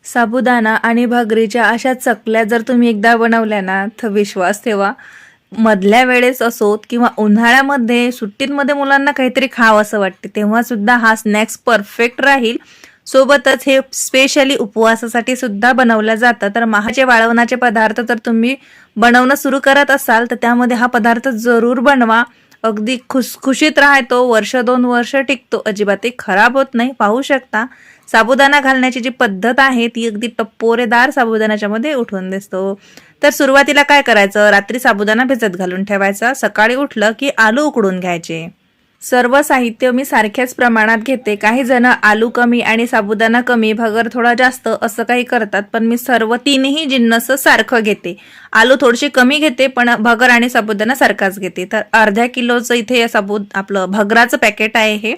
साबुदाणा आणि भाकरीच्या अशा चकल्या जर तुम्ही एकदा बनवल्या ना, तर विश्वास ठेवा, मधल्या वेळेस असोत किंवा उन्हाळ्यामध्ये सुट्टींमध्ये मुलांना काहीतरी खावं असं वाटते, तेव्हा सुद्धा हा स्नॅक्स परफेक्ट राहील. सोबतच हे स्पेशली उपवासासाठी सुद्धा बनवलं जातं. तर महाचे वाळवणाचे पदार्थ जर तुम्ही बनवणं सुरू करत असाल तर त्यामध्ये हा पदार्थ जरूर बनवा. अगदी खुसखुशीत राहतो, वर्ष 2 वर्ष टिकतो, अजिबातही खराब होत नाही. पाहू शकता साबुदाणा घालण्याची जी पद्धत आहे ती अगदी टप्पोरेदार साबुदाण्याच्या मध्ये उठून दिसतो. तर सुरुवातीला काय करायचं, रात्री साबुदाणा भिजत घालून ठेवायचा, सकाळी उठलं की आलू उकडून घ्यायचे. सर्व साहित्य मी सारख्याच प्रमाणात घेते. काही जण आलू कमी आणि साबुदाणा कमी, भगर थोडा जास्त असं काही करतात, पण मी सर्व तीनही जिन्नस सारखं घेते. आलू थोडीशी कमी घेते पण भगर आणि साबुदाणा सारखाच घेते. तर अर्ध्या किलोचं इथे आपलं भगराचं पॅकेट आहे हे.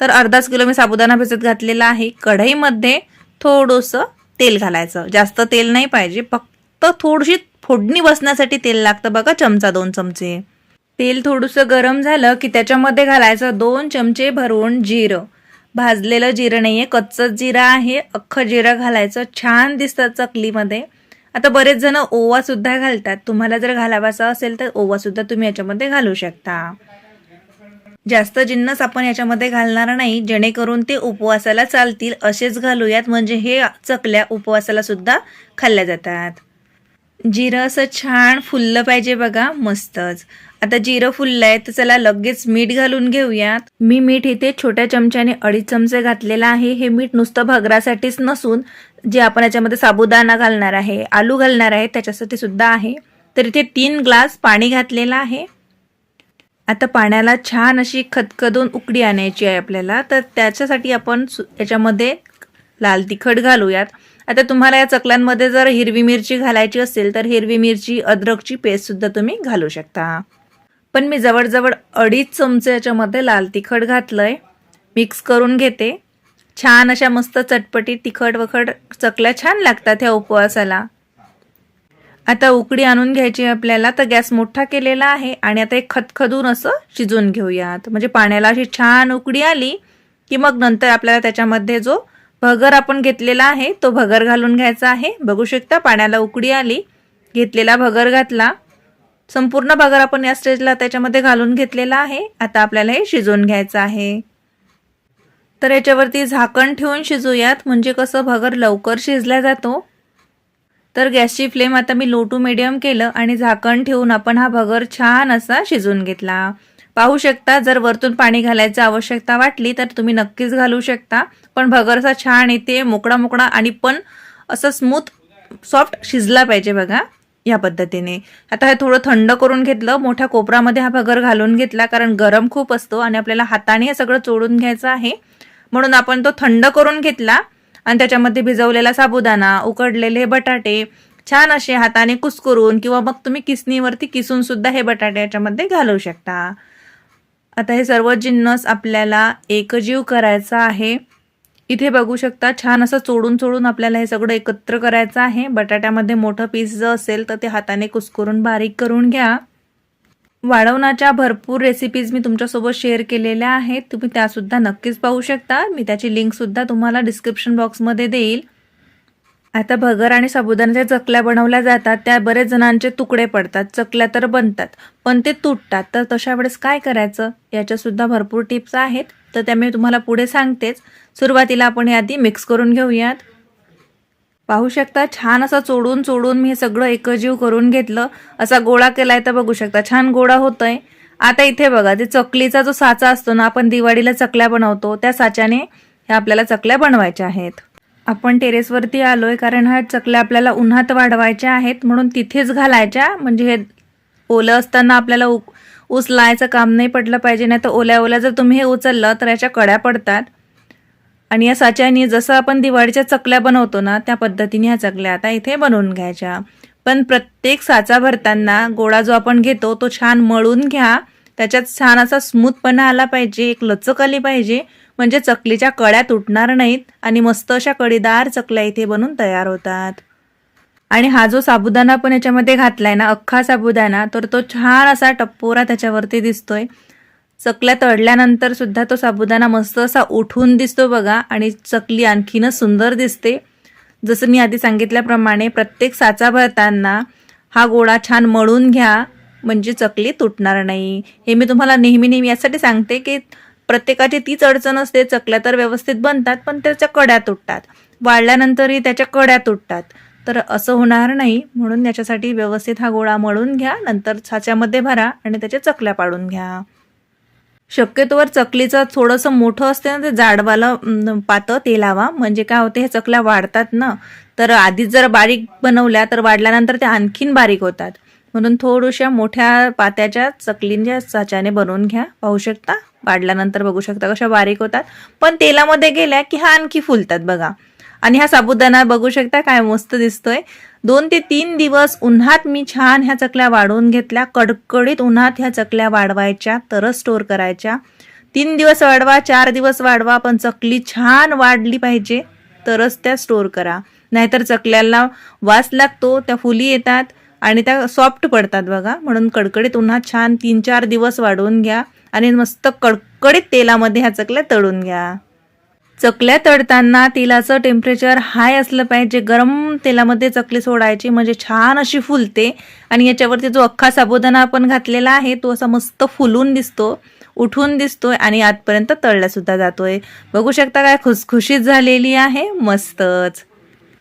तर अर्धाच किलो मी साबुदाणा भिजत घातलेला आहे. कढईमध्ये थोडंसं तेल घालायचं, जास्त तेल नाही पाहिजे, फक्त थोडीशी फोडणी बसण्यासाठी तेल लागतं बघा, 2 चमचे. तेल थोडंसं गरम झालं की त्याच्यामध्ये घालायचं 2 चमचे भरून जिरं. भाजलेलं जिरं नाहीये, कच्चंच जिरं आहे. अख्खं जिरं घालायचं, छान दिसतं चकलीमध्ये. आता बरेच जण ओवा सुद्धा घालतात, तुम्हाला जर घालावासा असेल तर ओवा सुद्धा तुम्ही याच्यामध्ये घालू शकता. जास्त जिन्नस आपण याच्यामध्ये घालणार नाही, जेणेकरून ते उपवासाला चालतील असेच घालूयात, म्हणजे हे चकल्या उपवासाला सुद्धा खाल्ल्या जातात. जिरं असं छान फुललं पाहिजे बघा, मस्तच. आता जिरं फुललंय तर चला लगेच मीठ घालून घेऊयात. मी मीठ इथे छोट्या चमच्याने 2.5 चमचे घातलेलं आहे. हे मीठ नुसतं भगरासाठीच नसून जे आपण याच्यामध्ये साबुदाणा घालणार आहे, आलू घालणार आहे, त्याच्यासाठी सुद्धा आहे. तर इथे 3 ग्लास पाणी घातलेलं आहे. आता पाण्याला छान अशी खदखदून उकळी आणायची आहे आपल्याला, तर त्याच्यासाठी आपण याच्यामध्ये लाल तिखट घालूयात. आता तुम्हाला या चकल्यांमध्ये जर हिरवी मिरची घालायची असेल तर हिरवी मिरची, अद्रकची पेस्ट सुद्धा तुम्ही घालू शकता. पण मी जवळजवळ 2.5 चमचे याच्यामध्ये लाल तिखट घातलंय. मिक्स करून घेते. छान अशा मस्त चटपटी तिखट वखट चकल्या छान लागतात ह्या उपवासाला. आता उकडी आणून घ्यायची आपल्याला, तर गॅस मोठा केलेला आहे आणि आता एक खदखदून असं शिजवून घेऊयात. म्हणजे पाण्याला अशी छान उकडी आली की मग नंतर आपल्याला त्याच्यामध्ये जो भगर आपण घेतलेला आहे तो भगर घालून घ्यायचा आहे. बघू शकता पाण्याला उकडी आली, घेतलेला भगर घातला. संपूर्ण भगर आपण या स्टेजला त्याच्यामध्ये घालून घेतलेला आहे. आता आपल्याला हे शिजवून घ्यायचं आहे. तर याच्यावरती झाकण ठेवून शिजूयात, म्हणजे कसं भगर लवकर शिजला जातो. तर गॅसची फ्लेम आता मी लो टू मीडियम केलं आणि झाकण ठेवून आपण हा भगर छान असा शिजवून घेतला. पाहू शकता, जर वरतून पाणी घालायची आवश्यकता वाटली तर तुम्ही नक्कीच घालू शकता. पण भगर असा छान इथे मोकळा मोकळा आणि पण असं स्मूथ सॉफ्ट शिजला पाहिजे बघा, या पद्धतीने. आता हे थोडं थंड करून घेतलं, मोठ्या कोपरामध्ये हा भगर घालून घेतला, कारण गरम खूप असतो आणि आपल्याला हाताने हे सगळं चोळून घ्यायचं आहे. म्हणून आपण तो थंड करून घेतला आणि त्याच्यामध्ये भिजवलेला साबुदाणा, उकडलेले बटाटे छान असे हाताने कुस्करून किंवा मग तुम्ही किसणीवरती किसून सुद्धा हे बटाटे याच्यामध्ये घालू शकता. आता हे सर्व जिन्नस आपल्याला एकजीव करायचा आहे. इथे बघू शकता छान असं चोडून चोडून आपल्याला हे सगळं एकत्र करायचं आहे. बटाट्यामध्ये मोठं पीस जर असेल तर ते हाताने कुस्करून बारीक करून घ्या. वाळवणाच्या भरपूर रेसिपीज मी तुमच्यासोबत शेअर केलेल्या आहेत, तुम्ही त्यासुद्धा नक्कीच पाहू शकता. मी त्याची लिंकसुद्धा तुम्हाला डिस्क्रिप्शन बॉक्समध्ये देईल. आता भगर आणि साबुदाण्याच्या चकल्या बनवल्या जातात, त्या बरेच जणांचे तुकडे पडतात, चकल्या तर बनतात पण ते तुटतात. तर तशा वेळेस काय करायचं, याच्यासुद्धा भरपूर टिप्स आहेत, तर त्या मी तुम्हाला पुढे सांगतेच. सुरुवातीला आपण हे आधी मिक्स करून घेऊयात. पाहू शकता छान असं चोडून चोडून मी हे सगळं एकजीव करून घेतलं. असा गोळा केलाय तर बघू शकता छान गोळा होतोय. आता इथे बघा, ते चकलीचा जो साचा असतो ना, आपण दिवाळीला चकल्या बनवतो, त्या साच्याने ह्या आपल्याला चकल्या बनवायच्या आहेत. आपण टेरेसवरती आलोय कारण ह्या चकल्या आपल्याला उन्हात वाढवायच्या आहेत, म्हणून तिथेच घालायच्या, म्हणजे हे ओलं असताना आपल्याला उचलायचं काम नाही पडलं पाहिजे. नाही तर ओल्या ओल्या जर तुम्ही हे उचललं तर याच्या कड्या पडतात. आणि या साच्याने जसं आपण दिवाळीच्या चकल्या बनवतो ना, त्या पद्धतीने ह्या चकल्या आता इथे बनवून घ्यायच्या. पण प्रत्येक साचा भरताना गोळा जो आपण घेतो तो छान मळून घ्या. त्याच्यात छान असा स्मूथपणा आला पाहिजे, एक लचक आली पाहिजे, म्हणजे चकलीच्या कड्या तुटणार नाहीत आणि मस्त अशा कळीदार चकल्या इथे बनून तयार होतात. आणि हा जो साबुदाणा पण याच्यामध्ये घातलाय ना, अख्खा साबुदाणा, तर तो छान असा टप्पोरा त्याच्यावरती दिसतोय. चकल्या तळल्यानंतर सुद्धा तो साबुदाणा मस्त असा उठून दिसतो बघा आणि चकली आणखीनच सुंदर दिसते. जसं मी आधी सांगितल्याप्रमाणे प्रत्येक साचा भरताना हा गोळा छान मळून घ्या, म्हणजे चकली तुटणार नाही. हे मी तुम्हाला नेहमी यासाठी सांगते की प्रत्येकाची तीच अडचण असते, चकल्या तर व्यवस्थित बनतात पण त्याच्या कड्या तुटतात, वाळल्यानंतरही त्याच्या कड्या तुटतात. तर असं होणार नाही, म्हणून याच्यासाठी व्यवस्थित हा गोळा मळून घ्या, नंतर साच्यामध्ये भरा आणि त्याच्या चकल्या पाडून घ्या. शक्यतोवर चकलीचं थोडंसं मोठं असते ना, ते जाडवालं पातं ते लावा, म्हणजे काय होते, हे चकल्या वाढतात ना, तर आधीच जर बारीक बनवल्या तर वाढल्यानंतर त्या आणखीन बारीक होतात. म्हणून थोड्याशा मोठ्या पात्याच्या चकलींच्या साच्याने बनवून घ्या. पाहू शकता, वाढल्यानंतर बघू शकता कशा बारीक होतात, पण तेलामध्ये गेल्या की हा आणखी फुलतात बघा. आणि हा साबुदाणा बघू शकता काय मस्त दिसतोय. 2 ते 3 दिवस उन्हात मी छान ह्या चकल्या वाढवून घेतल्या. कडकडीत उन्हात ह्या चकल्या वाढवायच्या, तरच स्टोअर करायच्या. 3 दिवस वाढवा, 4 दिवस वाढवा, पण चकली छान वाढली पाहिजे तरच त्या स्टोअर करा. नाहीतर चकल्याला वास लागतो, त्या फुली येतात आणि त्या सॉफ्ट पडतात बघा. म्हणून कडकडीत उन्हात छान 3-4 दिवस वाढवून घ्या आणि मस्त कडकडीत तेलामध्ये ह्या चकल्या तळून घ्या. चकल्या तळताना तेलाचं टेम्परेचर हाय असलं पाहिजे. गरम तेलामध्ये चकली सोडायची, म्हणजे छान अशी फुलते. आणि याच्यावरती जो अख्खा साबुदाणा आपण घातलेला आहे तो असा मस्त फुलून दिसतो, उठून दिसतोय आणि आतपर्यंत तळला सुद्धा जातोय. बघू शकता काय खुसखुशीत झालेली आहे, मस्तच.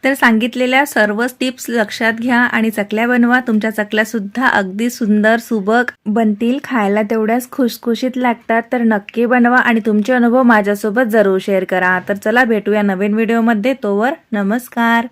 तर सांगितलेल्या सर्व टिप्स लक्षात घ्या आणि चकल्या बनवा. तुमच्या चकल्या सुद्धा अगदी सुंदर सुबक बनतील, खायला तेवढ्याच खुसखुशीत लागतात. तर नक्की बनवा आणि तुमचे अनुभव माझ्यासोबत जरूर शेअर करा. तर चला भेटूया नवीन व्हिडिओमध्ये. तोवर नमस्कार.